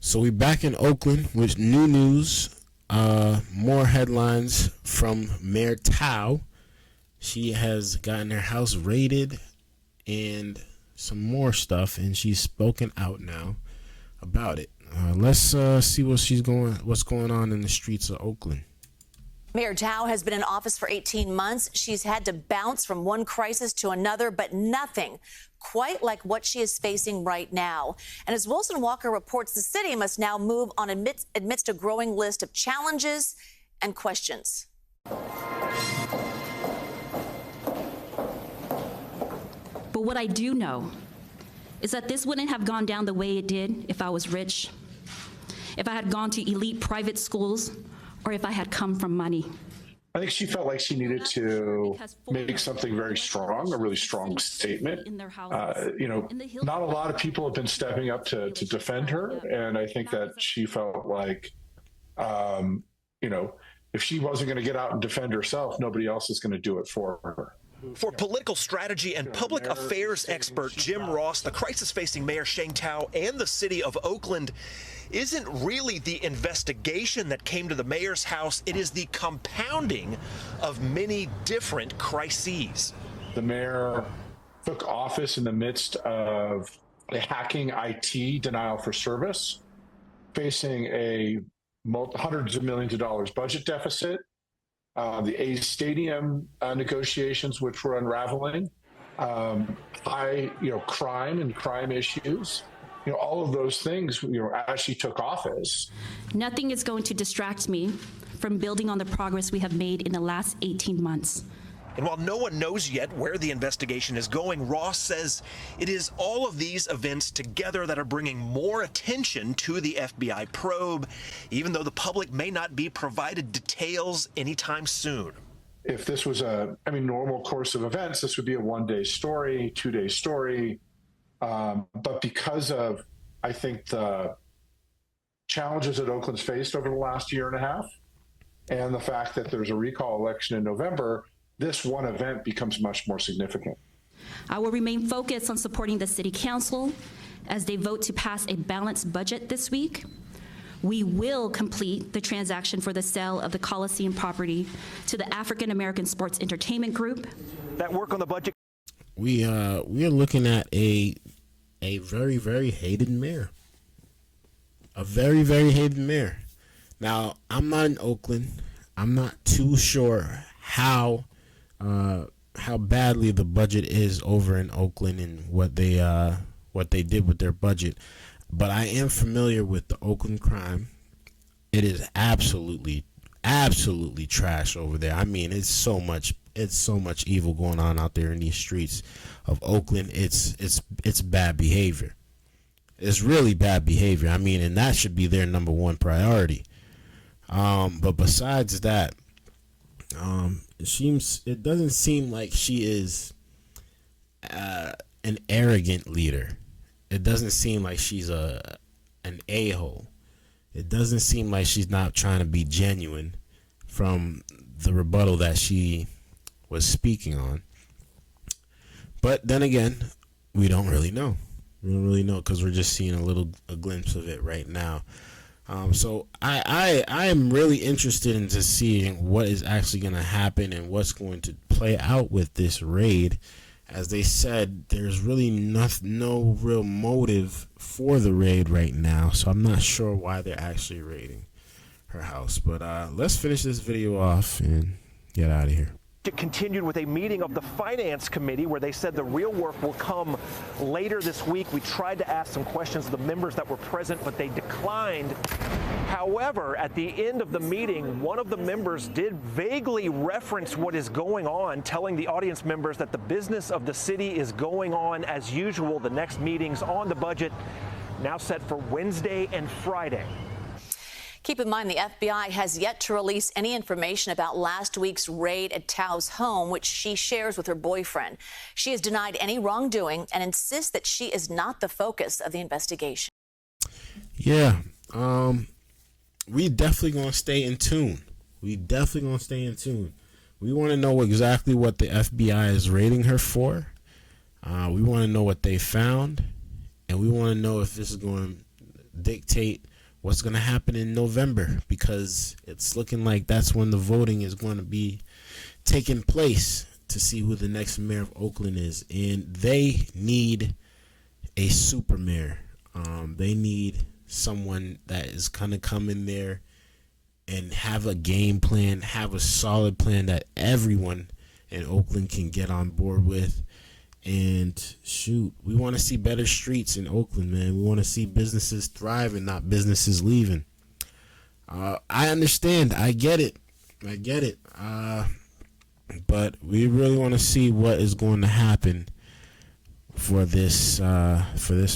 So we back in Oakland with new news. More headlines from Mayor Thao. She has gotten her house raided and some more stuff, and she's spoken out now about it. Let's see what's going on in the streets of Oakland. Mayor Thao has been in office for 18 months. She's had to bounce from one crisis to another, but nothing quite like what she is facing right now. And as Wilson Walker reports, the city must now move on amidst a growing list of challenges and questions. But what I do know is that this wouldn't have gone down the way it did if I was rich, if I had gone to elite private schools, or if I had come from money. I think she felt like she needed to make something very strong, a really strong statement. Not a lot of people have been stepping up to defend her, and I think that she felt like, if she wasn't going to get out and defend herself, nobody else is going to do it for her. For political strategy and public affairs expert Jim Ross, the crisis-facing Mayor Sheng Thao and the city of Oakland isn't really the investigation that came to the mayor's house. It is the compounding of many different crises. The mayor took office in the midst of a hacking IT denial for service, facing a hundreds of millions of dollars budget deficit, the A's stadium negotiations, which were unraveling, high, crime and crime issues, all of those things, as she took office. Nothing is going to distract me from building on the progress we have made in the last 18 months. And while no one knows yet where the investigation is going, Ross says it is all of these events together that are bringing more attention to the FBI probe, even though the public may not be provided details anytime soon. If this was a normal course of events, this would be a one-day story, two-day story. But because of, I think, the challenges that Oakland's faced over the last year and a half, and the fact that there's a recall election in November, this one event becomes much more significant. I will remain focused on supporting the City Council as they vote to pass a balanced budget this week. We will complete the transaction for the sale of the Coliseum property to the African American Sports Entertainment Group. That work on the budget. We are looking at a very, very hated mayor. A very, very hated mayor. Now, I'm not in Oakland. I'm not too sure how badly the budget is over in Oakland and what they did with their budget, but I am familiar with the Oakland crime. It is absolutely trash over there. I mean, it's so much evil going on out there in these streets of Oakland. It's bad behavior. It's really bad behavior. I mean, and that should be their number one priority. But besides that, it doesn't seem like she is an arrogant leader. It doesn't seem like she's an a-hole. It doesn't seem like she's not trying to be genuine from the rebuttal that she was speaking on. But then again, we don't really know. We don't really know because we're just seeing a glimpse of it right now. So I am really interested into seeing what is actually going to happen and what's going to play out with this raid. As they said, there's really no real motive for the raid right now, so I'm not sure why they're actually raiding her house. But let's finish this video off and get out of here. It continued with a meeting of the Finance Committee where they said the real work will come later this week. We tried to ask some questions of the members that were present, but they declined. However, at the end of the meeting, one of the members did vaguely reference what is going on, telling the audience members that the business of the city is going on as usual. The next meetings on the budget now set for Wednesday and Friday. Keep in mind, the FBI has yet to release any information about last week's raid at Thao's home, which she shares with her boyfriend. She has denied any wrongdoing and insists that she is not the focus of the investigation. Yeah, we definitely going to stay in tune. We want to know exactly what the FBI is raiding her for. We want to know what they found, and we want to know if this is going to dictate what's going to happen in November, because it's looking like that's when the voting is going to be taking place to see who the next mayor of Oakland is. And they need a super mayor. They need someone that is going to come in there and have a game plan, have a solid plan that everyone in Oakland can get on board with. And shoot, we want to see better streets in Oakland, man. We want to see businesses thriving, not businesses leaving. I understand. I get it. But we really want to see what is going to happen for this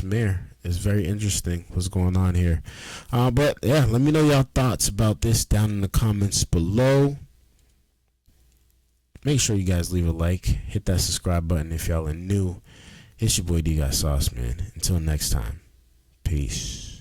mayor. It's very interesting what's going on here. But yeah, let me know y'all thoughts about this down in the comments below. Make sure you guys leave a like, hit that subscribe button if y'all are new. It's your boy Dgotsauce, man. Until next time, peace.